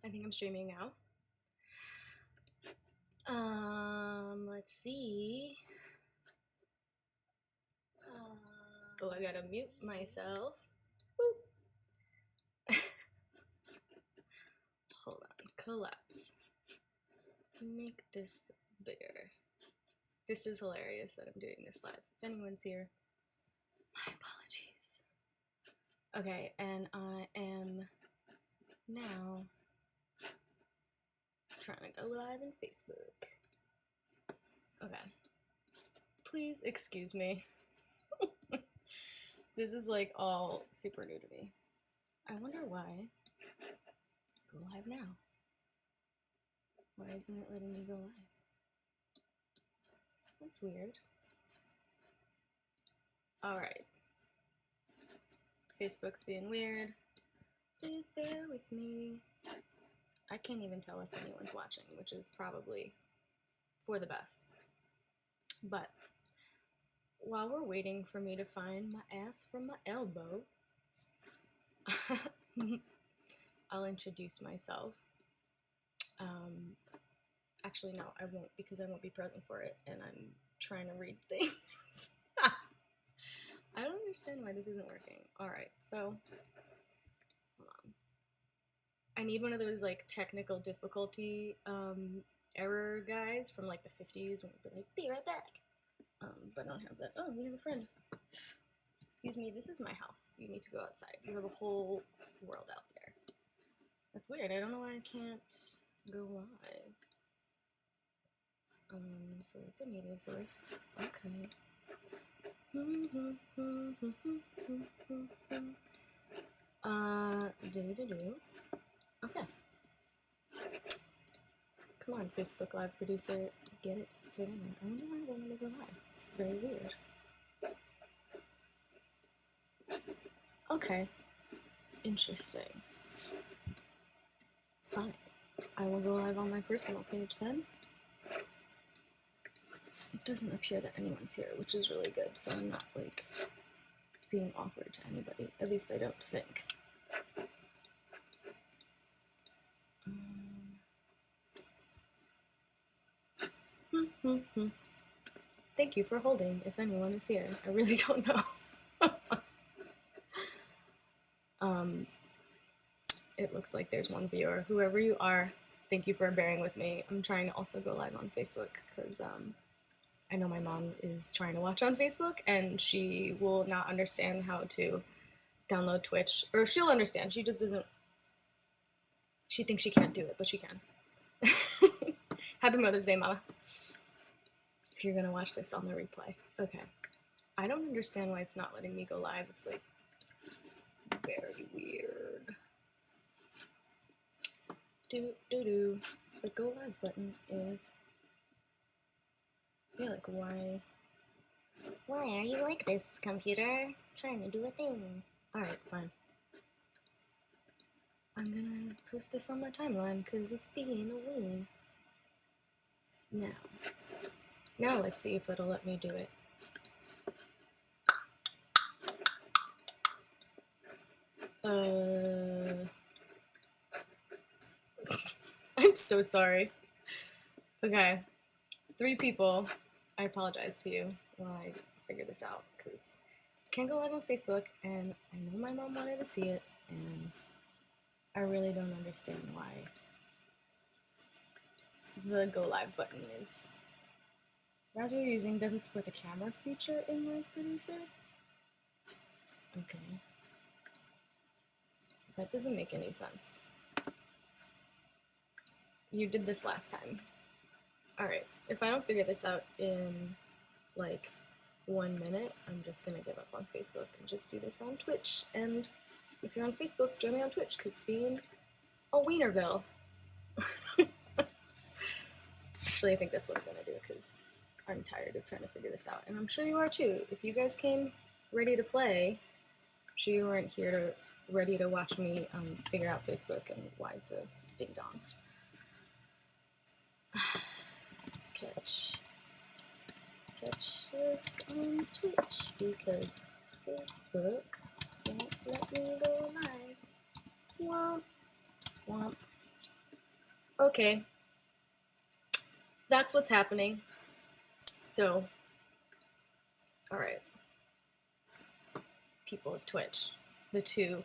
I think I'm streaming now. Let's see. Oh, I gotta mute myself. Boop. Hold on, collapse. Make this bigger. This is hilarious that I'm doing this live. If anyone's here, my apologies. Okay, and I am now trying to go live on Facebook. Okay. Please excuse me. This is like all super new to me. I wonder why. Go live now. Why isn't it letting me go live? That's weird. Alright. Facebook's being weird. Please bear with me. I can't even tell if anyone's watching, which is probably for the best. But while we're waiting for me to find my ass from my elbow, I'll introduce myself. Actually, no, I won't, because I won't be present for it, and I'm trying to read things. I don't understand why this isn't working. Alright, so, hold on. I need one of those, like, technical difficulty error guys from, like, the 50s, when it'd be like, be right back. But I don't have that. Oh, we have a friend. Excuse me, this is my house. You need to go outside. You have a whole world out there. That's weird. I don't know why I can't go live. So it's a media source. Okay. Okay. Come on, Facebook Live producer, get it together. I wonder why I wanted to go live. It's very weird. Okay. Interesting. Fine. I will go live on my personal page then. It doesn't appear that anyone's here, which is really good, so I'm not, like, being awkward to anybody. At least I don't think. Thank you for holding, if anyone is here. I really don't know. It looks like there's one viewer. Whoever you are, thank you for bearing with me. I'm trying to also go live on Facebook, because I know my mom is trying to watch on Facebook, and she will not understand how to download Twitch. Or she'll understand, she just doesn't... She thinks she can't do it, but she can. Happy Mother's Day, Mama. If you're gonna watch this on the replay. Okay. I don't understand why it's not letting me go live. It's, like, very weird. Do-do-do. The go live button is... Yeah, like, why? Why are you like this, computer? Trying to do a thing. Alright, fine. I'm gonna post this on my timeline, because it's being a ween. Now let's see if it'll let me do it. I'm so sorry. Okay. 3 people. I apologize to you while I figure this out, because I can't go live on Facebook, and I know my mom wanted to see it, and I really don't understand why the go live button is... The browser you're using doesn't support the camera feature in Live Producer? Okay. That doesn't make any sense. You did this last time. Alright, if I don't figure this out in, like, 1 minute, I'm just gonna give up on Facebook and just do this on Twitch. And if you're on Facebook, join me on Twitch, because being a Wienerville. Actually, I think that's what I'm gonna do, because I'm tired of trying to figure this out. And I'm sure you are too. If you guys came ready to play, I'm sure you weren't here ready to watch me figure out Facebook and why it's a ding-dong. Catch this on Twitch, because Facebook won't let me go live. Womp, womp. Okay, that's what's happening. So, alright, people of Twitch, the two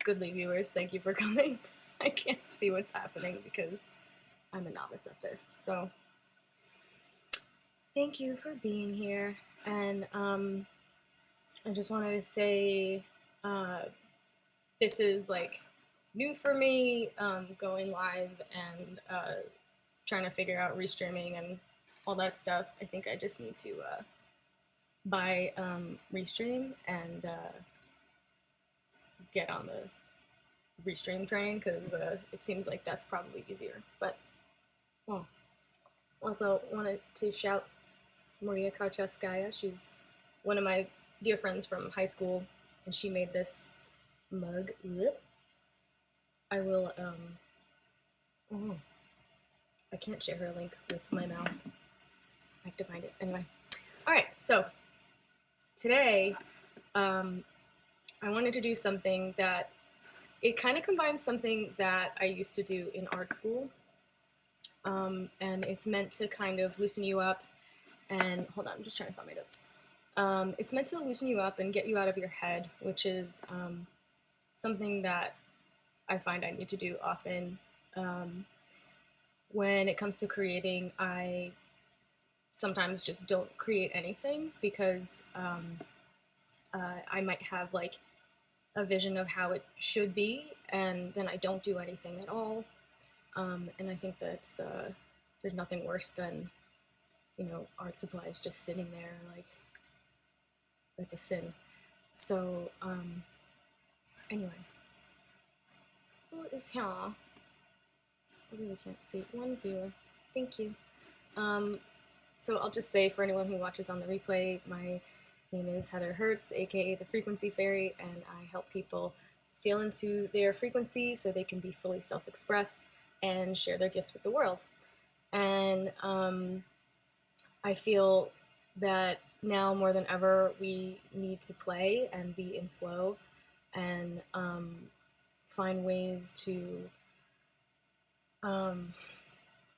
goodly viewers, thank you for coming. I can't see what's happening because I'm a novice at this, so thank you for being here. And I just wanted to say this is like new for me, going live and trying to figure out restreaming and all that stuff. I think I just need to buy Restream and get on the Restream train, because it seems like that's probably easier. But, well, also wanted to shout Maria Karchevskaya. She's one of my dear friends from high school, and she made this mug. I will, oh, I can't share her link with my mouth. I have to find it. Anyway. Alright, so today, I wanted to do something that, it kind of combines something that I used to do in art school, and it's meant to kind of loosen you up and, hold on, I'm just trying to find my notes. It's meant to loosen you up and get you out of your head, which is something that I find I need to do often. When it comes to creating, I sometimes just don't create anything because I might have like a vision of how it should be, and then I don't do anything at all. And I think that's there's nothing worse than, you know, art supplies just sitting there. Like, that's a sin. So anyway, who is here? I really can't see. One viewer. Thank you. So I'll just say, for anyone who watches on the replay, my name is Heather Hertz, aka the Frequency Fairy, and I help people feel into their frequency so they can be fully self-expressed and share their gifts with the world. And I feel that now more than ever we need to play and be in flow and find ways to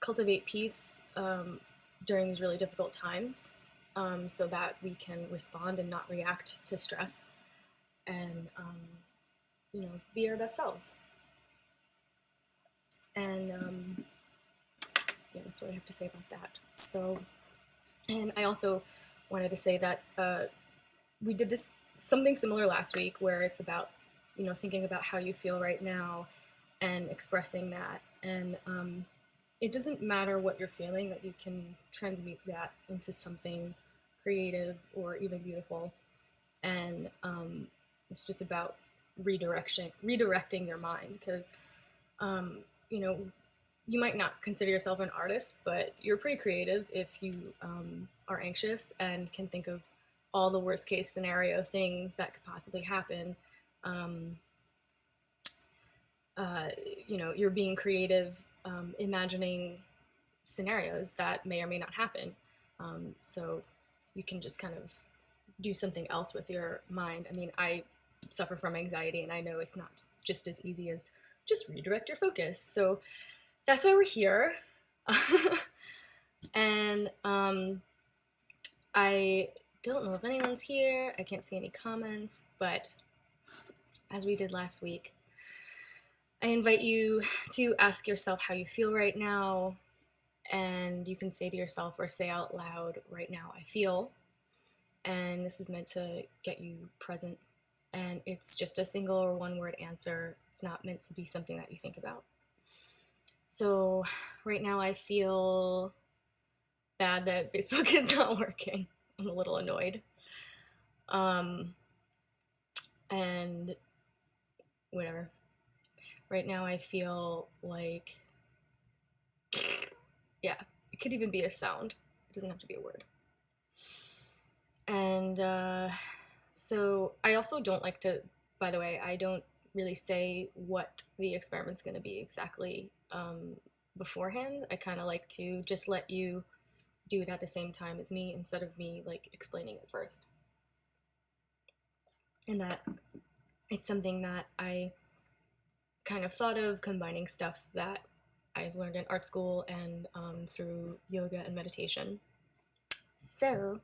cultivate peace during these really difficult times, so that we can respond and not react to stress, and you know, be our best selves. And yeah, that's what I have to say about that. So, and I also wanted to say that we did this something similar last week, where it's about, you know, thinking about how you feel right now and expressing that. And it doesn't matter what you're feeling, that you can transmute that into something creative or even beautiful. And it's just about redirecting your mind, because you know, you might not consider yourself an artist, but you're pretty creative if you are anxious and can think of all the worst case scenario things that could possibly happen. You know, you're being creative, imagining scenarios that may or may not happen. So you can just kind of do something else with your mind. I mean, I suffer from anxiety, and I know it's not just as easy as just redirect your focus. So that's why we're here. And I don't know if anyone's here. I can't see any comments, but as we did last week, I invite you to ask yourself how you feel right now, and you can say to yourself or say out loud, right now I feel. And this is meant to get you present, and it's just a single or one word answer. It's not meant to be something that you think about. So right now I feel bad that Facebook is not working. I'm a little annoyed. And whatever. Right now I feel like, yeah, it could even be a sound. It doesn't have to be a word. And so I also don't like to, by the way, I don't really say what the experiment's going to be exactly beforehand. I kind of like to just let you do it at the same time as me, instead of me like explaining it first. And that it's something that I kind of thought of, combining stuff that I've learned in art school and through yoga and meditation. So,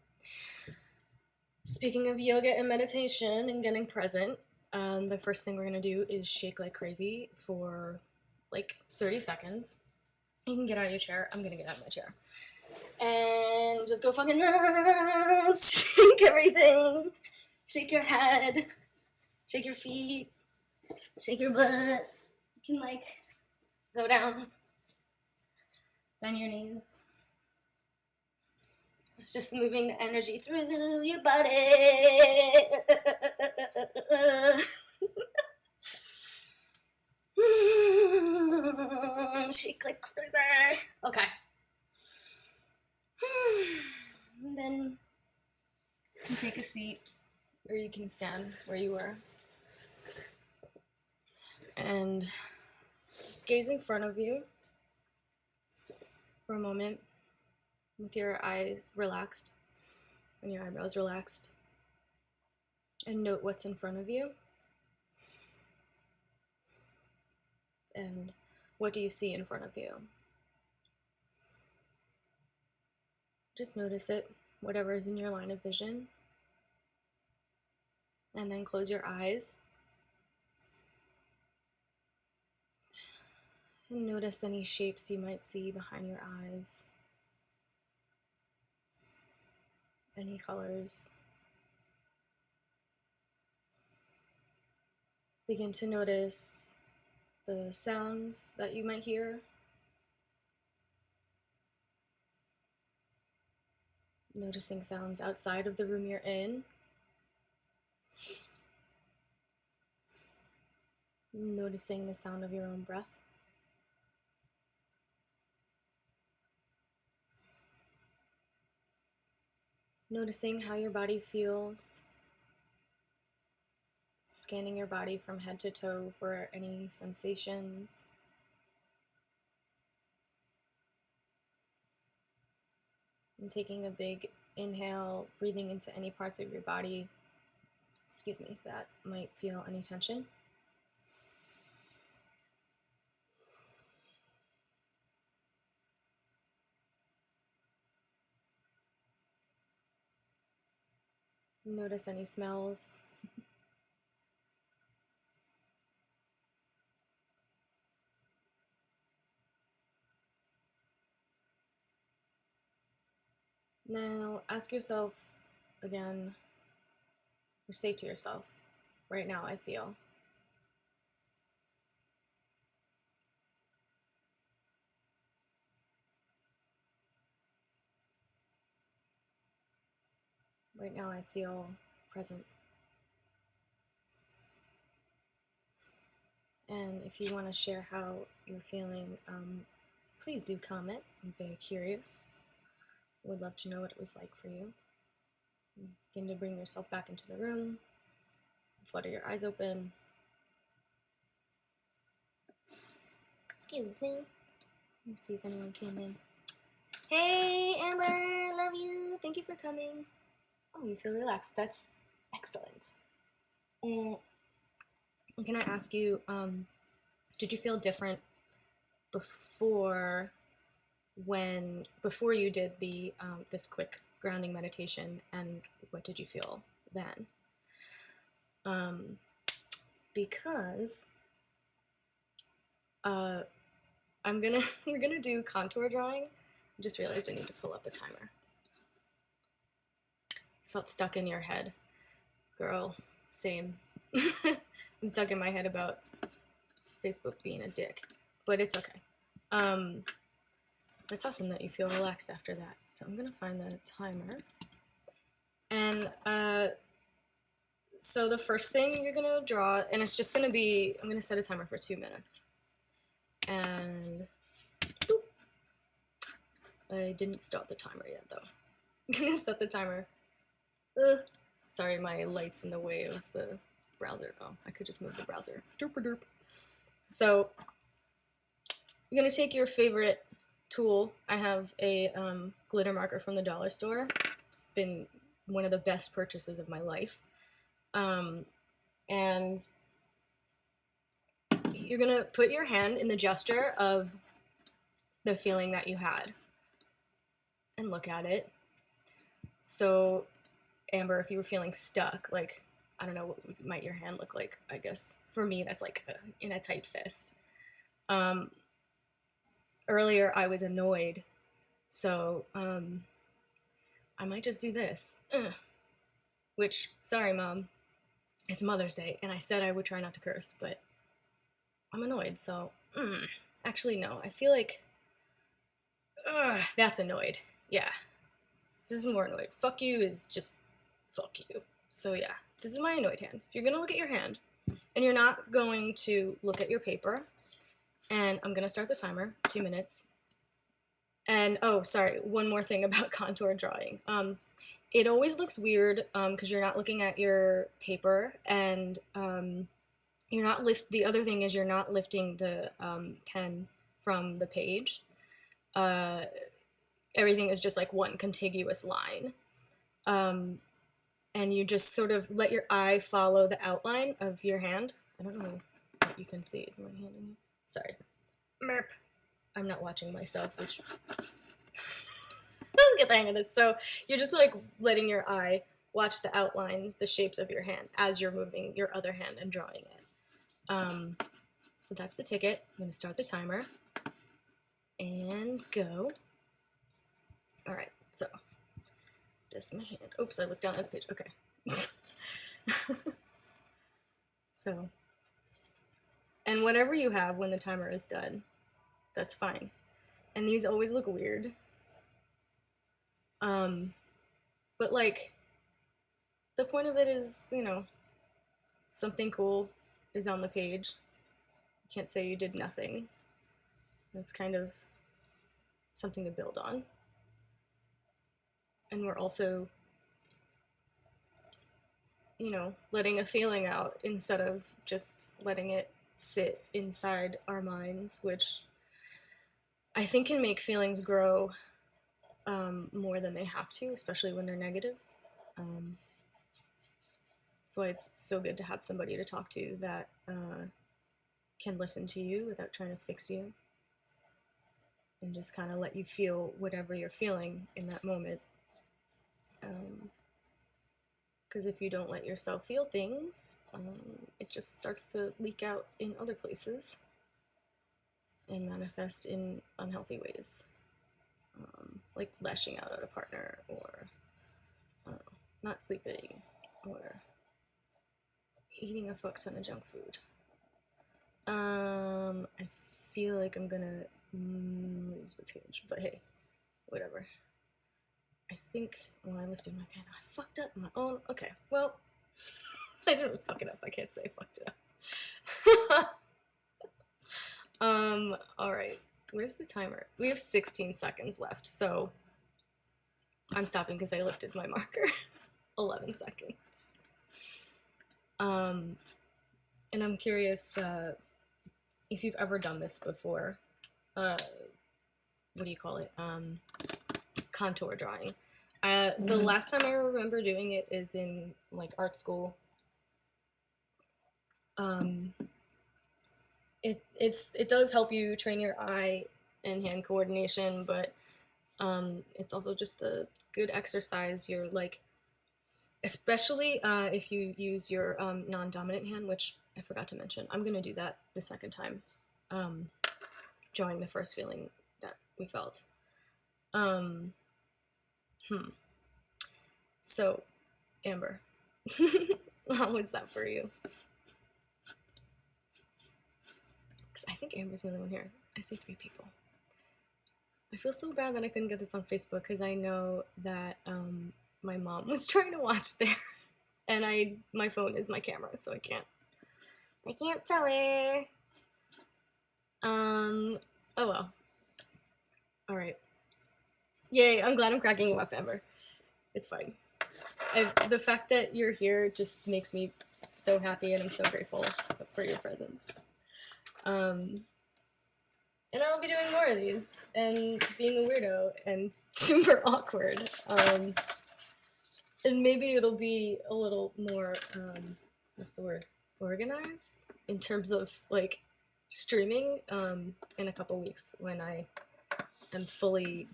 speaking of yoga and meditation and getting present, the first thing we're gonna do is shake like crazy for like 30 seconds. You can get out of your chair. I'm gonna get out of my chair. And just go fucking nuts. Shake everything. Shake your head. Shake your feet. Shake your butt. You can like go down. Bend your knees. It's just moving the energy through your body. Shake like crazy. Okay. And then you can take a seat, or you can stand where you were. And gaze in front of you for a moment with your eyes relaxed and your eyebrows relaxed. And note what's in front of you. And what do you see in front of you? Just notice it, whatever is in your line of vision. And then close your eyes. And notice any shapes you might see behind your eyes. Any colors. Begin to notice the sounds that you might hear. Noticing sounds outside of the room you're in. Noticing the sound of your own breath. Noticing how your body feels. Scanning your body from head to toe for any sensations. And taking a big inhale, breathing into any parts of your body, that might feel any tension. Notice any smells. Now ask yourself again, or say to yourself, right now I feel. Right now I feel present. And if you want to share how you're feeling, please do comment. I'm very curious. Would love to know what it was like for you. Begin to bring yourself back into the room. Flutter your eyes open. Excuse me. Let me see if anyone came in. Hey, Amber, love you. Thank you for coming. Oh, you feel relaxed. That's excellent. Can I ask you, did you feel different before you did the this quick grounding meditation, and what did you feel then? Because we're gonna do contour drawing. I just realized I need to pull up a timer. Felt stuck in your head, girl. Same. I'm stuck in my head about Facebook being a dick, but it's okay. That's awesome that you feel relaxed after that. So I'm gonna find the timer. And so the first thing you're gonna draw, and it's just gonna be, I'm gonna set a timer for 2 minutes. And boop. I didn't start the timer yet though. I'm gonna set the timer. Sorry, my light's in the way of the browser. Oh, I could just move the browser. Derp derp. So you're gonna take your favorite tool. I have a glitter marker from the dollar store. It's been one of the best purchases of my life. And you're gonna put your hand in the gesture of the feeling that you had and look at it. So, Amber, if you were feeling stuck, like, I don't know, what might your hand look like? I guess for me, that's like in a tight fist. Earlier, I was annoyed, so I might just do this. Which, sorry, Mom, it's Mother's Day, and I said I would try not to curse, but I'm annoyed, so actually, no. I feel like that's annoyed. Yeah, this is more annoyed. Fuck you is just fuck you. So yeah, this is my annoyed hand. You're gonna look at your hand, and you're not going to look at your paper. And I'm gonna start the timer, 2 minutes. And oh, sorry, one more thing about contour drawing. It always looks weird because you're not looking at your paper, and you're not the other thing is you're not lifting the pen from the page. Everything is just like one contiguous line. And you just sort of let your eye follow the outline of your hand. I don't know what you can see. Is my hand in here? Sorry. Merp. I'm not watching myself, which I'll get the hang of this. So you're just like letting your eye watch the outlines, the shapes of your hand as you're moving your other hand and drawing it. So that's the ticket. I'm gonna start the timer and go. All right, so just my hand. Oops, I looked down at the page. Okay. So, and whatever you have when the timer is done, that's fine. And these always look weird. But like, the point of it is, you know, something cool is on the page. You can't say you did nothing. It's kind of something to build on. And we're also, you know, letting a feeling out instead of just letting it sit inside our minds, which I think can make feelings grow more than they have to, especially when they're negative. So it's so good to have somebody to talk to that can listen to you without trying to fix you and just kind of let you feel whatever you're feeling in that moment. Because if you don't let yourself feel things, it just starts to leak out in other places and manifest in unhealthy ways, like lashing out at a partner, or not sleeping, or eating a fuck ton of junk food. I feel like I'm gonna lose the page, but hey, whatever. I think, I lifted my pen. I fucked up my own. Okay, well, I didn't fuck it up. I can't say I fucked it up. Alright. Where's the timer? We have 16 seconds left, so I'm stopping because I lifted my marker. 11 seconds. And I'm curious if you've ever done this before. What do you call it? Contour drawing. The last time I remember doing it is in like art school. It does help you train your eye and hand coordination, but it's also just a good exercise. You're like, especially if you use your non-dominant hand, which I forgot to mention. I'm gonna do that the second time, drawing the first feeling that we felt. So, Amber, how was that for you? Because I think Amber's the only one here. I see 3 people. I feel so bad that I couldn't get this on Facebook because I know that my mom was trying to watch there, and my phone is my camera, so I can't tell her. Oh well. All right. Yay! I'm glad I'm cracking you up, Amber. It's fine. The fact that you're here just makes me so happy, and I'm so grateful for your presence. And I'll be doing more of these, and being a weirdo, and super awkward. And maybe it'll be a little more, what's the word, organized, in terms of, like, streaming, in a couple weeks when I am fully,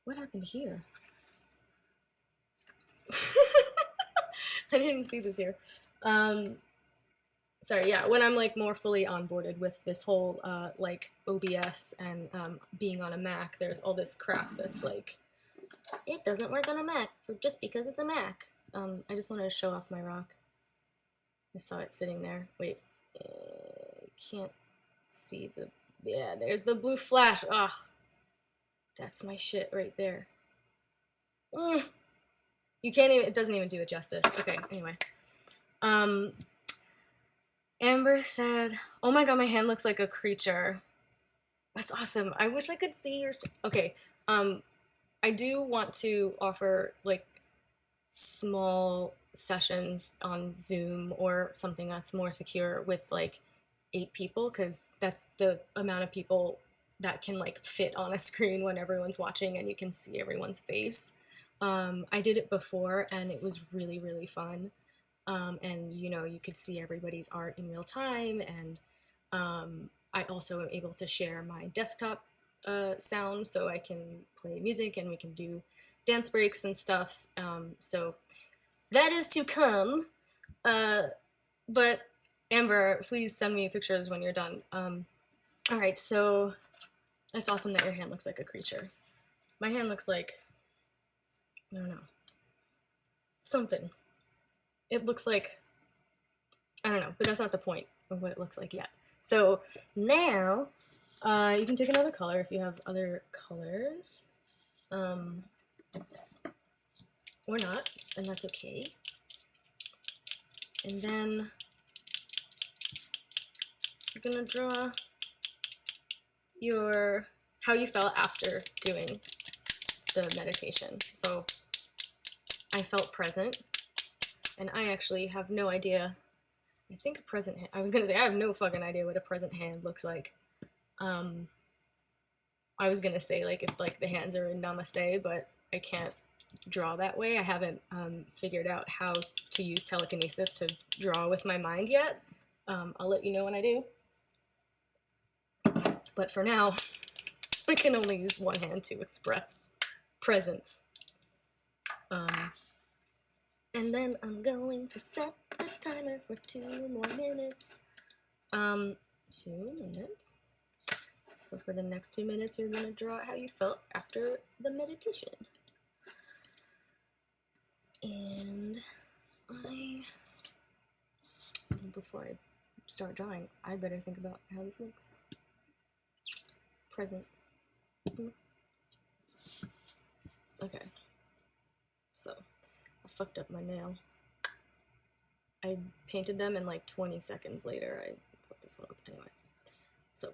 what happened here? I didn't see this here. Sorry, yeah, when I'm like more fully onboarded with this whole like OBS and being on a Mac, there's all this crap that's like, it doesn't work on a Mac for just because it's a Mac. I just wanted to show off my rock. I saw it sitting there. Wait, can't see the, yeah, there's the blue flash. Ah, that's my shit right there. You can't even, it doesn't even do it justice. Okay, anyway. Amber said, oh my god, my hand looks like a creature. That's awesome. I wish I could see your, okay. I do want to offer like small sessions on Zoom or something that's more secure with like 8 people, because that's the amount of people that can like fit on a screen when everyone's watching and you can see everyone's face. I did it before and it was really, really fun. And you know, you could see everybody's art in real time, and I also am able to share my desktop sound so I can play music and we can do dance breaks and stuff. So that is to come. But Amber, please send me pictures when you're done. All right, so it's awesome that your hand looks like a creature. My hand looks like, I don't know, something. It looks like, I don't know, but that's not the point of what it looks like yet. So now you can take another color if you have other colors, or not, and that's okay. And then you're gonna draw your, how you felt after doing the meditation. So I felt present, and I actually have no idea. I think a present hand, I was gonna say I have no fucking idea what a present hand looks like. I was gonna say like if like the hands are in namaste, but I can't draw that way. I haven't figured out how to use telekinesis to draw with my mind yet. I'll let you know when I do. But for now, I can only use one hand to express presence. And then I'm going to set the timer for 2 more minutes. 2 minutes. So for the next 2 minutes, you're gonna draw how you felt after the meditation. And before I start drawing, I better think about how this looks. Present. Okay. So, I fucked up my nail. I painted them and like 20 seconds later, I put this one up anyway. So,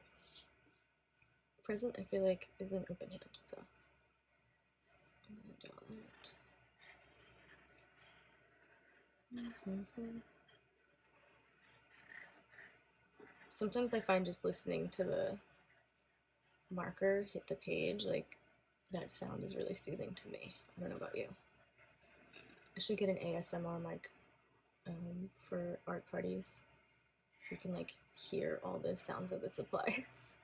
present, I feel like, is an open hand, so I'm gonna draw that. Sometimes I find just listening to the marker hit the page, like, that sound is really soothing to me. I don't know about you. I should get an ASMR mic for art parties, so you can like hear all the sounds of the supplies.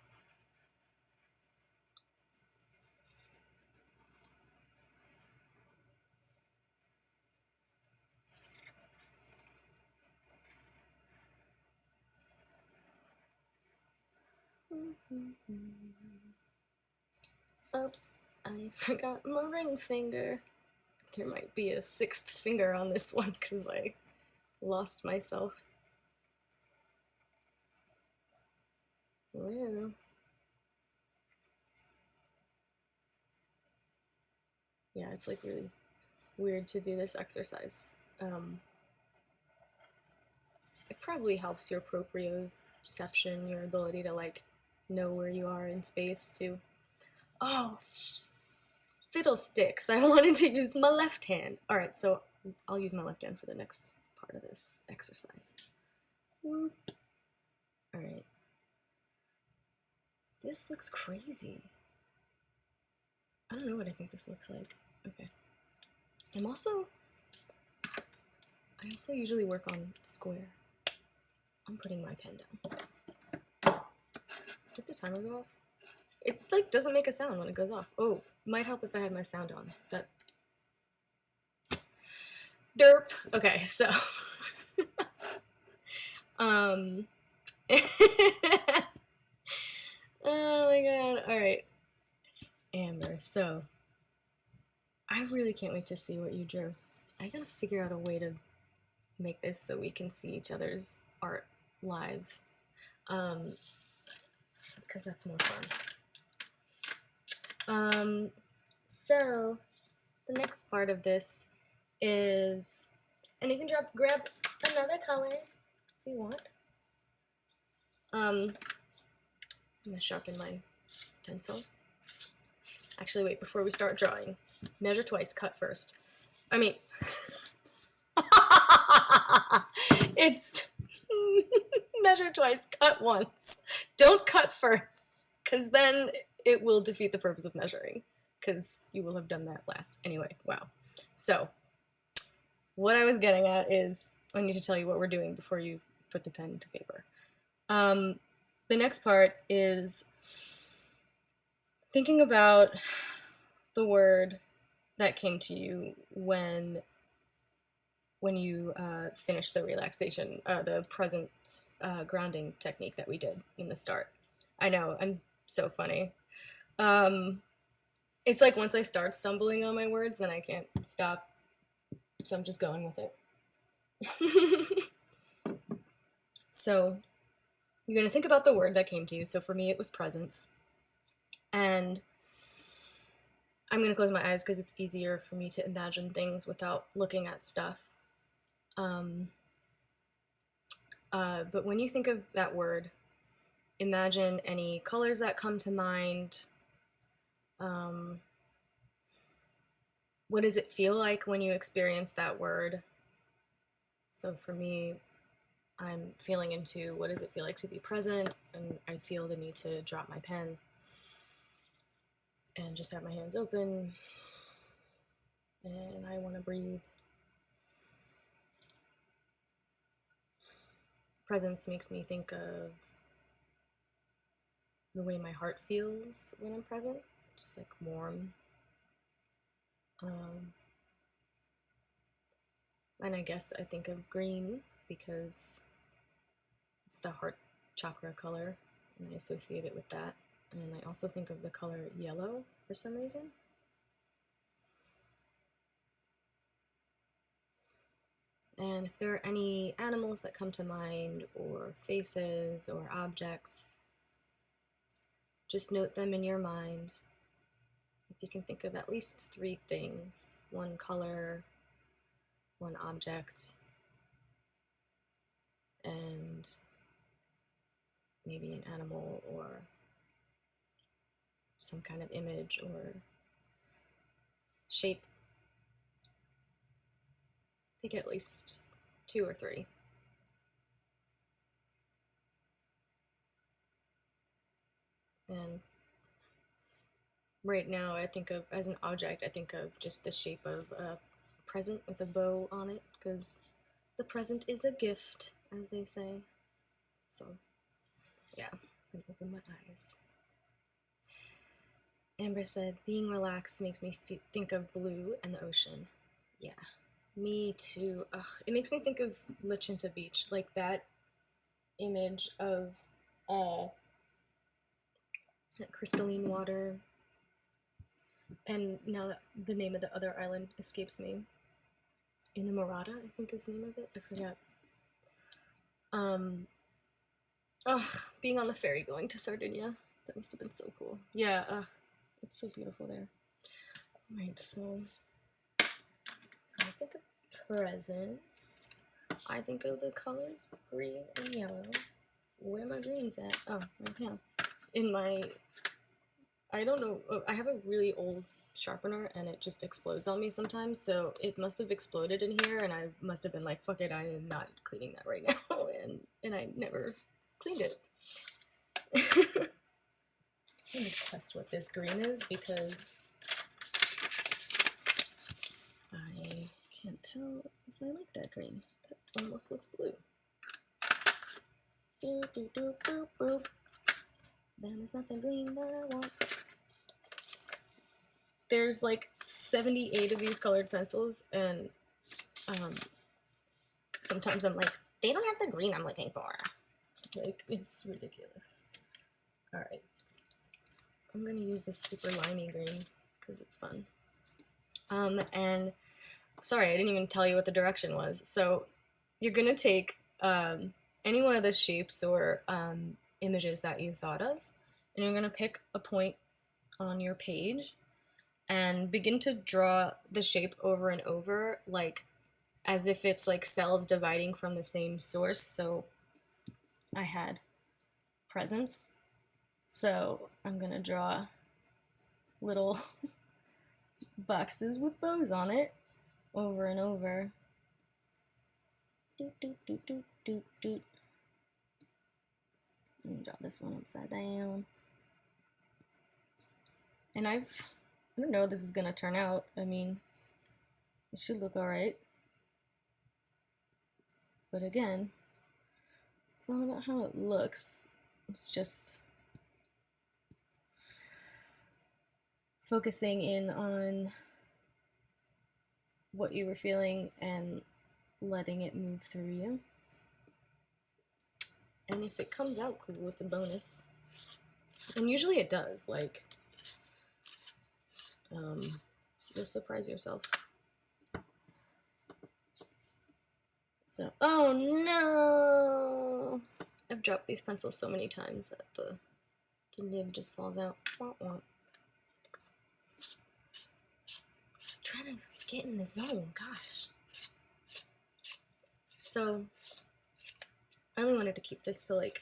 Oops, I forgot my ring finger. There might be a 6th finger on this one because I lost myself. Well, yeah, it's like really weird to do this exercise. It probably helps your proprioception, your ability to like know where you are in space too. Oh, fiddlesticks! I wanted to use my left hand. All right, so I'll use my left hand for the next part of this exercise. All right. This looks crazy. I don't know what I think this looks like. Okay. I also usually work on square. I'm putting my pen down. Did the timer go off? It like doesn't make a sound when it goes off. Oh, might help if I had my sound on. That derp. Okay, so um oh my god. All right. Amber, so I really can't wait to see what you drew. I gotta figure out a way to make this so we can see each other's art live. Because that's more fun. So the next part of this is, and you can grab another color if you want. I'm gonna sharpen my pencil. Actually, wait, before we start drawing, measure twice, cut first. I mean, it's measure twice, cut once. Don't cut first, because then it will defeat the purpose of measuring, because you will have done that last. Anyway, wow. So, what I was getting at is, I need to tell you what we're doing before you put the pen to paper. The next part is thinking about the word that came to you when you finished the relaxation, the present grounding technique that we did in the start. I know, I'm so funny. It's like once I start stumbling on my words, then I can't stop, so I'm just going with it. So you're going to think about the word that came to you. So for me, it was presence. And I'm going to close my eyes because it's easier for me to imagine things without looking at stuff. But when you think of that word, imagine any colors that come to mind. What does it feel like when you experience that word? So for me, I'm feeling into what does it feel like to be present, and I feel the need to drop my pen and just have my hands open, and I want to breathe. Presence makes me think of the way my heart feels when I'm present. It's like warm. And I guess I think of green because it's the heart chakra color, and I associate it with that. And I also think of the color yellow for some reason. And if there are any animals that come to mind, or faces, or objects, just note them in your mind. If you can think of at least 3 things, 1 color, 1 object, and maybe an animal or some kind of image or shape. Think at least 2 or 3. And right now I think of, as an object, I think of just the shape of a present with a bow on it, because the present is a gift, as they say. So, yeah, I'm gonna open my eyes. Amber said, being relaxed makes me think of blue and the ocean. Yeah, me too. Ugh, it makes me think of La Chinta Beach, like that image of that crystalline water. And now the name of the other island escapes me. Inamorata, I think is the name of it. I forget. Being on the ferry going to Sardinia. That must have been so cool. Yeah, it's so beautiful there. Right, so I think of presents. I think of the colors green and yellow. Where are my greens at? Oh, right here. In my, I don't know, I have a really old sharpener and it just explodes on me sometimes, so it must have exploded in here and I must have been like, fuck it, I am not cleaning that right now, and I never cleaned it. I'm gonna test what this green is because I can't tell if I like that green. That almost looks blue. Boop, boop, boop, boop, boop. Then it's not the green that I want. There's like 78 of these colored pencils, and sometimes I'm like, they don't have the green I'm looking for. Like, it's ridiculous. Alright. I'm gonna use this super limey green because it's fun. And sorry, I didn't even tell you what the direction was. So you're gonna take any one of the shapes or images that you thought of, and you're gonna pick a point on your page and begin to draw the shape over and over, like as if it's like cells dividing from the same source. So I had presents, so I'm gonna draw little boxes with bows on it over and over. Doot, doot, doot, doot, doot, doot. Let me draw this one upside down. And I don't know how this is gonna turn out. I mean, it should look alright. But again, it's not about how it looks. It's just focusing in on what you were feeling and letting it move through you. And if it comes out cool, it's a bonus. And usually it does, like, you'll surprise yourself. So, oh no! I've dropped these pencils so many times that the nib just falls out. Wah, wah. Trying to get in the zone, gosh. So, I only wanted to keep this to like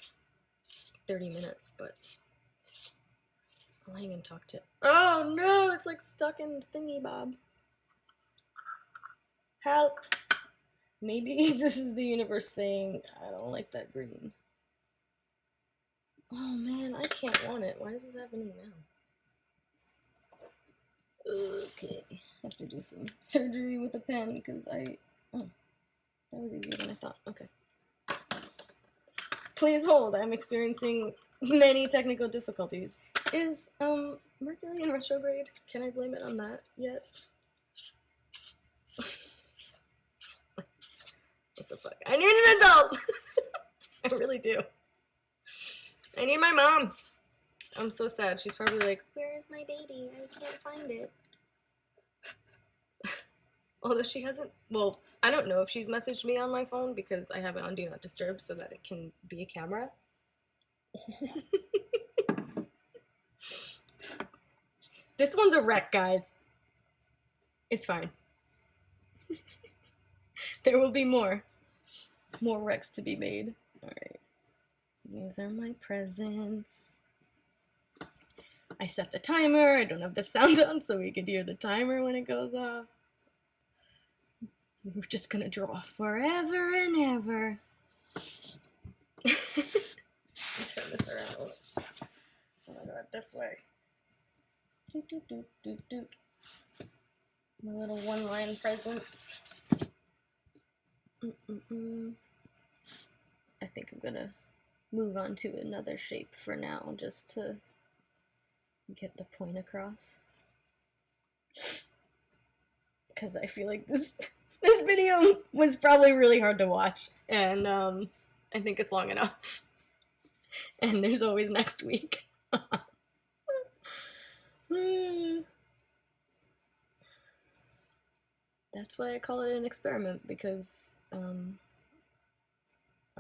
30 minutes, but I'll hang and talk to it. Oh no, it's like stuck in the thingy bob. Help! Maybe this is the universe saying, I don't like that green. Oh man, I can't want it. Why is this happening now? Okay, I have to do some surgery with a pen because oh, that was easier than I thought. Okay. Please hold, I'm experiencing many technical difficulties. Is Mercury in retrograde? Can I blame it on that yet? What the fuck? I need an adult! I really do. I need my mom. I'm so sad. She's probably like, where is my baby? I can't find it. Although she hasn't, well, I don't know if she's messaged me on my phone because I have it on Do Not Disturb so that it can be a camera. This one's a wreck, guys. It's fine. There will be more wrecks to be made. Alright. These are my presents. I set the timer. I don't have the sound on so we can hear the timer when it goes off. We're just gonna draw forever and ever. Turn this around. I'm gonna go this way. Doot, doot, doot, doot, doot. My little one-line presents. I think I'm gonna move on to another shape for now, just to get the point across. Because I feel like this video was probably really hard to watch, and I think it's long enough. And there's always next week. That's why I call it an experiment, because I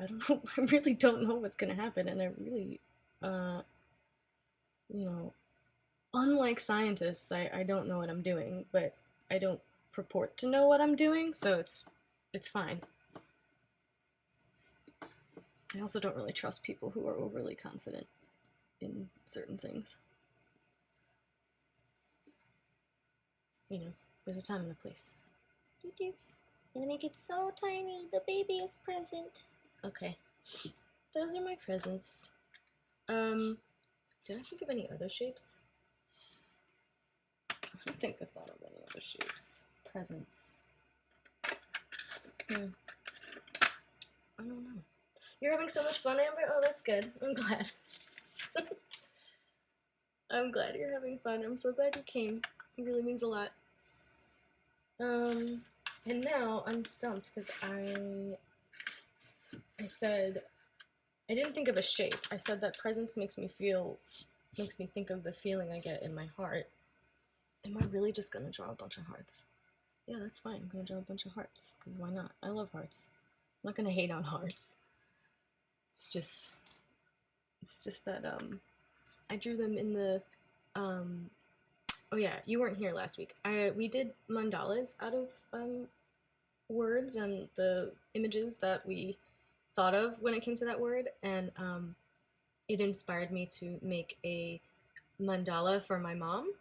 don't know, I really don't know what's gonna happen, and I really, you know, unlike scientists, I don't know what I'm doing, but I don't purport to know what I'm doing, so it's fine. I also don't really trust people who are overly confident in certain things. You know, there's a time and a place. I'm gonna make it so tiny, the baby is present. Okay, those are my presents. Did I think of any other shapes? I don't think I thought of any other shapes. Presents. I don't know. You're having so much fun, Amber? Oh, that's good. I'm glad. I'm glad you're having fun. I'm so glad you came. It really means a lot. And now I'm stumped because I said I didn't think of a shape. I said that presence makes me think of the feeling I get in my heart. Am I really just gonna draw a bunch of hearts? Yeah, that's fine. I'm gonna draw a bunch of hearts because why not? I love hearts. I'm not gonna hate on hearts. It's just that I drew them in the oh yeah, you weren't here last week. We did mandalas out of words and the images that we thought of when it came to that word, and it inspired me to make a mandala for my mom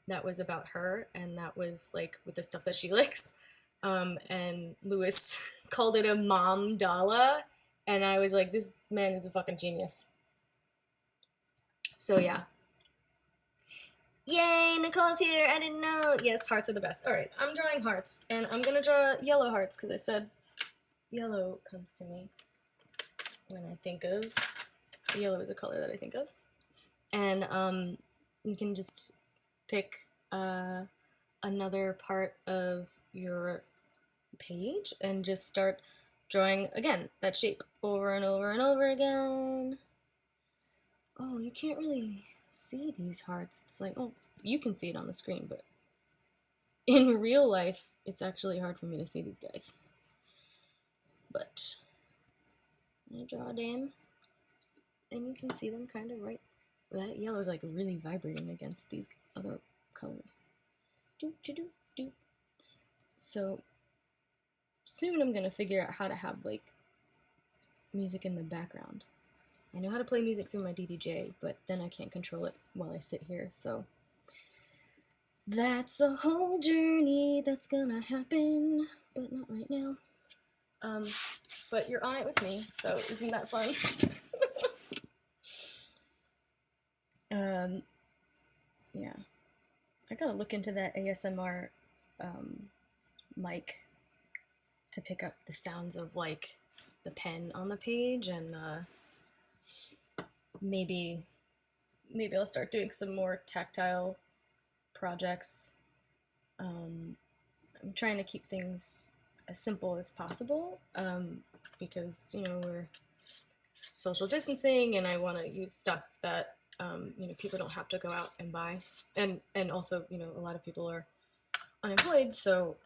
that was about her, and that was like with the stuff that she likes. And Lewis called it a mom dala, and I was like, this man is a fucking genius. So yeah. Yay, Nicole's here. I didn't know. Yes, hearts are the best. All right, I'm drawing hearts, and I'm gonna draw yellow hearts because I said yellow comes to me when I think of yellow is a color that I think of. And you can just pick another part of your page and just start drawing again that shape over and over and over again. Oh, you can't really see these hearts. It's like, oh, you can see it on the screen, but in real life, it's actually hard for me to see these guys. But I draw them, and you can see them kind of right. That yellow is like really vibrating against these other colors. So soon I'm gonna figure out how to have like music in the background. I know how to play music through my DDJ, but then I can't control it while I sit here, so that's a whole journey that's gonna happen, but not right now. But you're on it with me, so isn't that fun? Yeah. I gotta look into that ASMR mic to pick up the sounds of like the pen on the page, and maybe I'll start doing some more tactile projects. I'm trying to keep things as simple as possible because we're social distancing, and I want to use stuff that people don't have to go out and buy, and also a lot of people are unemployed, so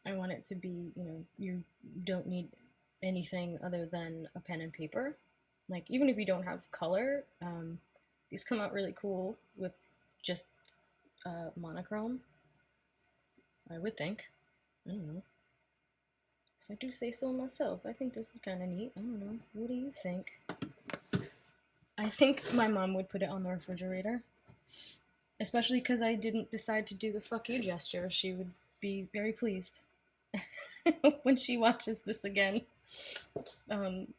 I want it to be you don't need anything other than a pen and paper. Like, even if you don't have color, these come out really cool with just monochrome, I would think. I don't know. If I do say so myself, I think this is kind of neat. I don't know. What do you think? I think my mom would put it on the refrigerator. Especially because I didn't decide to do the fuck you gesture. She would be very pleased when she watches this again.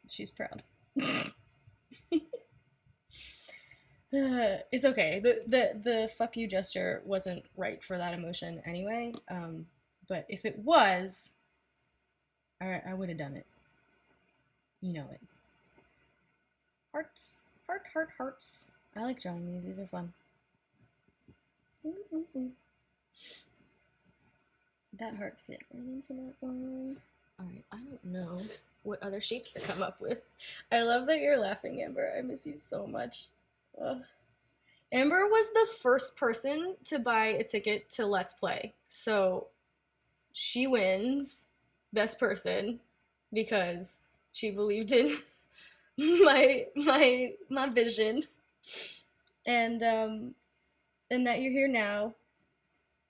She's proud. It's okay. The fuck you gesture wasn't right for that emotion anyway. But if it was, I would have done it. You know it. Hearts. Hearts. I like drawing these. These are fun. That heart fit right into that one. Alright, I don't know what other shapes to come up with. I love that you're laughing, Amber. I miss you so much. Ugh. Amber was the first person to buy a ticket to Let's Play, so she wins best person because she believed in my vision, and that you're here now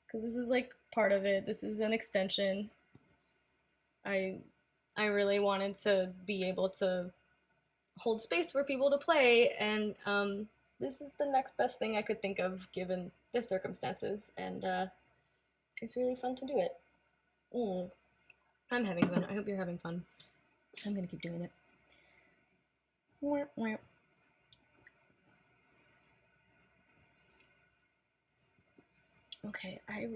because this is like part of it. This is an extension. I really wanted to be able to hold space for people to play, and this is the next best thing I could think of given the circumstances, and it's really fun to do it. I'm having fun. I hope you're having fun. I'm gonna keep doing it. Okay, I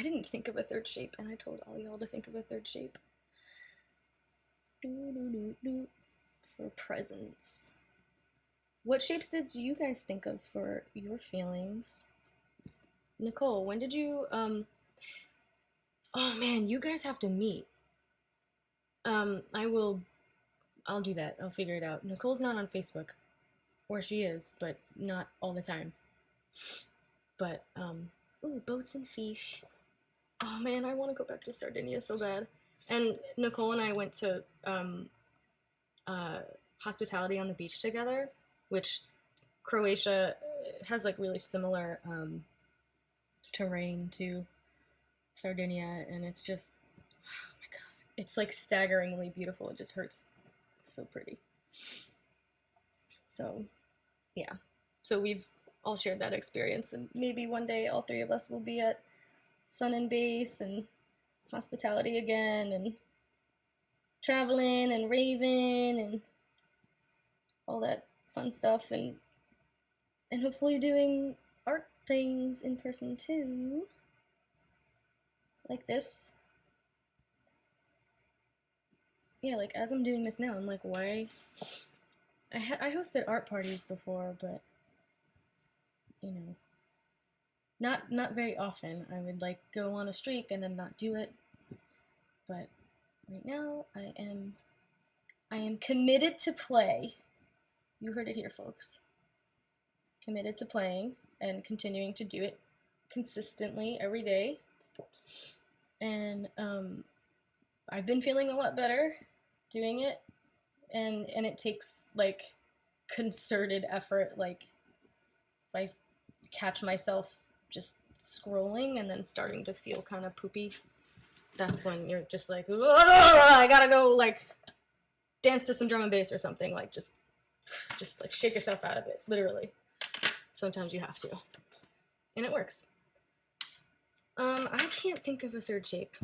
didn't think of a third shape, and I told all y'all to think of a third shape. For presents. what shapes did you guys think of for your feelings? Nicole, when did you oh man, you guys have to meet. I'll do that. I'll figure it out. Nicole's not on Facebook. Or she is, but not all the time. But ooh, boats and fish. Oh man, I want to go back to Sardinia so bad. And Nicole and I went to hospitality on the beach together, which Croatia has like really similar terrain to Sardinia, and it's just, oh my god, it's like staggeringly beautiful. It just hurts. It's so pretty. So, yeah. So we've all shared that experience, and maybe one day all three of us will be at Sun and Base and hospitality again, and traveling and raving and all that fun stuff, and hopefully doing art things in person too, like this. Yeah, like as I'm doing this now, I'm like, why? I hosted art parties before, but you know, not very often. I would like go on a streak and then not do it. But right now, I am committed to play. You heard it here, folks. Committed to playing and continuing to do it consistently every day. And I've been feeling a lot better doing it, and it takes like concerted effort. Like if I catch myself just scrolling and then starting to feel kind of poopy, that's when you're just like, I gotta go like dance to some drum and bass or something. Like just like shake yourself out of it, literally. Sometimes you have to, and it works. I can't think of a third shape,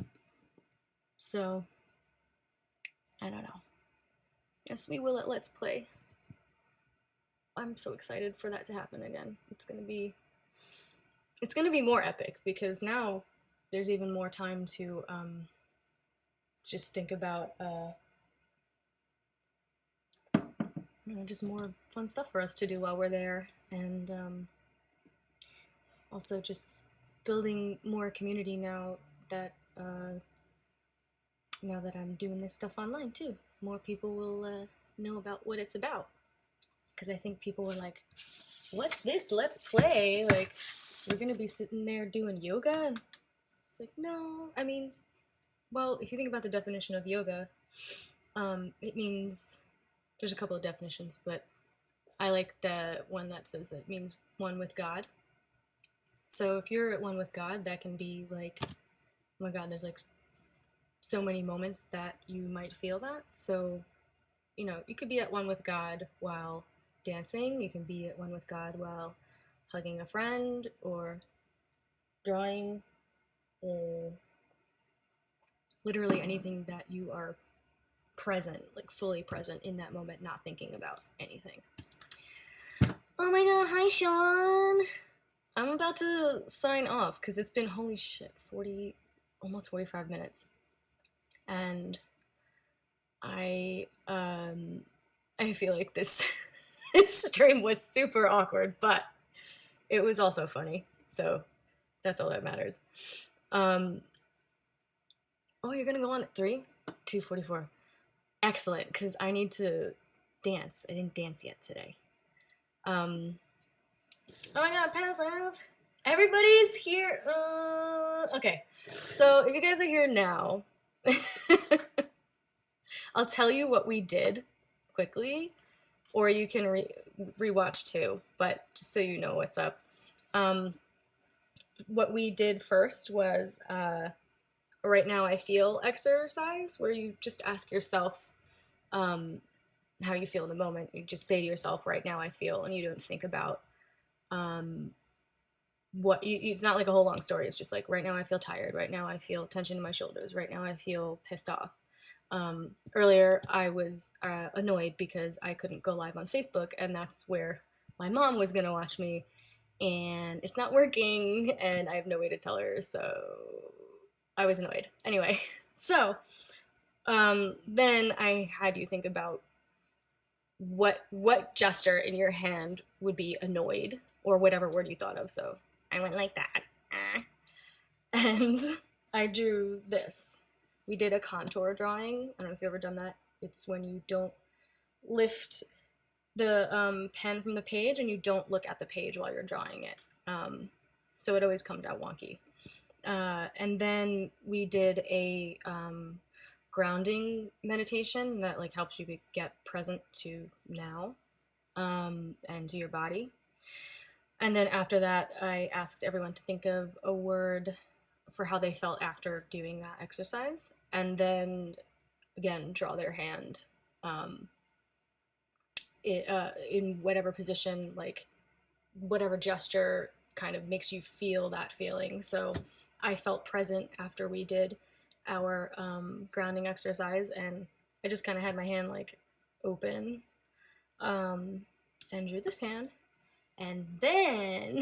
so I don't know. Yes, we will at Let's Play. I'm so excited for that to happen again. It's gonna be more epic because now there's even more time to just think about you know, just more fun stuff for us to do while we're there, and also just building more community now that I'm doing this stuff online too. More people will know about what it's about, because I think people were like, what's this Let's Play? Like, we're gonna be sitting there doing yoga? And it's like, no. I mean, well, if you think about the definition of yoga, it means, there's a couple of definitions, but I like the one that says it means one with God. So if you're at one with God, that can be like, oh my god, there's like so many moments that you might feel that. So, you know, you could be at one with God while dancing. You can be at one with God while hugging a friend or drawing, or literally anything that you are present, like fully present in that moment, not thinking about anything. Oh my god, hi Sean! I'm about to sign off because it's been, holy shit, almost 45 minutes. And I feel like this stream was super awkward, but it was also funny, so that's all that matters. Oh, you're gonna go on at 3? 2:44. Excellent, because I need to dance. I didn't dance yet today. Oh my god, passive! Everybody's here! Okay, so if you guys are here now, I'll tell you what we did quickly, or you can rewatch too, but just so you know what's up. What we did first was Right Now I Feel exercise, where you just ask yourself how you feel in the moment. You just say to yourself, right now I feel, and you don't think about it's not like a whole long story. It's just like, right now I feel tired, right now I feel tension in my shoulders, right now I feel pissed off. Earlier I was annoyed because I couldn't go live on Facebook, and that's where my mom was gonna watch me, and it's not working, and I have no way to tell her, so I was annoyed. Anyway, so then I had you think about what gesture in your hand would be annoyed, or whatever word you thought of. So I went like that. And I drew this. We did a contour drawing. I don't know if you've ever done that. It's when you don't lift the pen from the page and you don't look at the page while you're drawing it. So it always comes out wonky. And then we did a grounding meditation that like helps you get present to now and to your body. And then after that, I asked everyone to think of a word for how they felt after doing that exercise, and then again draw their hand in whatever position, like whatever gesture kind of makes you feel that feeling. So I felt present after we did our grounding exercise, and I just kind of had my hand like open and drew this hand, and then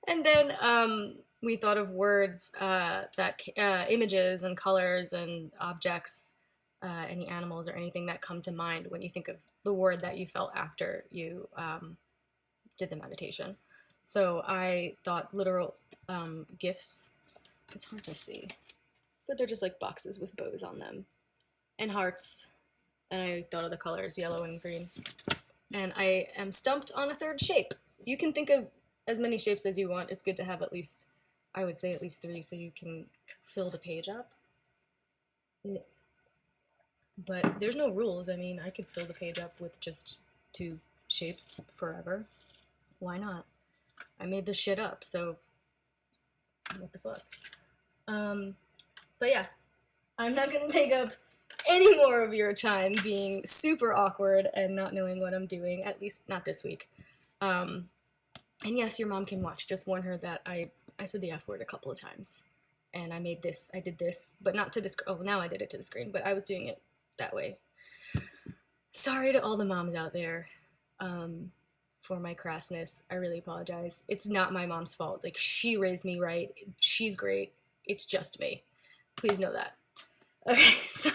and then we thought of words that images and colors and objects, any animals or anything that come to mind when you think of the word that you felt after you did the meditation. So I thought literal gifts. It's hard to see, but they're just like boxes with bows on them and hearts. And I thought of the colors yellow and green. And I am stumped on a third shape. You can think of as many shapes as you want. It's good to have at least, I would say at least 3, so you can fill the page up. But there's no rules. I mean, I could fill the page up with just 2 shapes forever. Why not? I made this shit up, so what the fuck? But yeah, I'm not gonna take up any more of your time being super awkward and not knowing what I'm doing, at least not this week. And yes, your mom can watch. Just warn her that I said the F word a couple of times. And I did this, but not to this, oh, now I did it to the screen, but I was doing it that way. Sorry to all the moms out there for my crassness. I really apologize. It's not my mom's fault. Like, she raised me right. She's great. It's just me. Please know that. Okay, so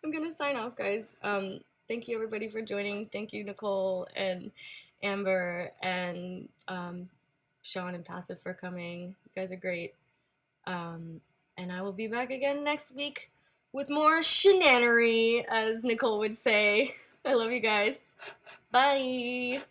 I'm gonna sign off, guys. Thank you everybody for joining. Thank you, Nicole and Amber and Sean and Passive for coming. You guys are great. And I will be back again next week with more shenanery, as Nicole would say. I love you guys. Bye.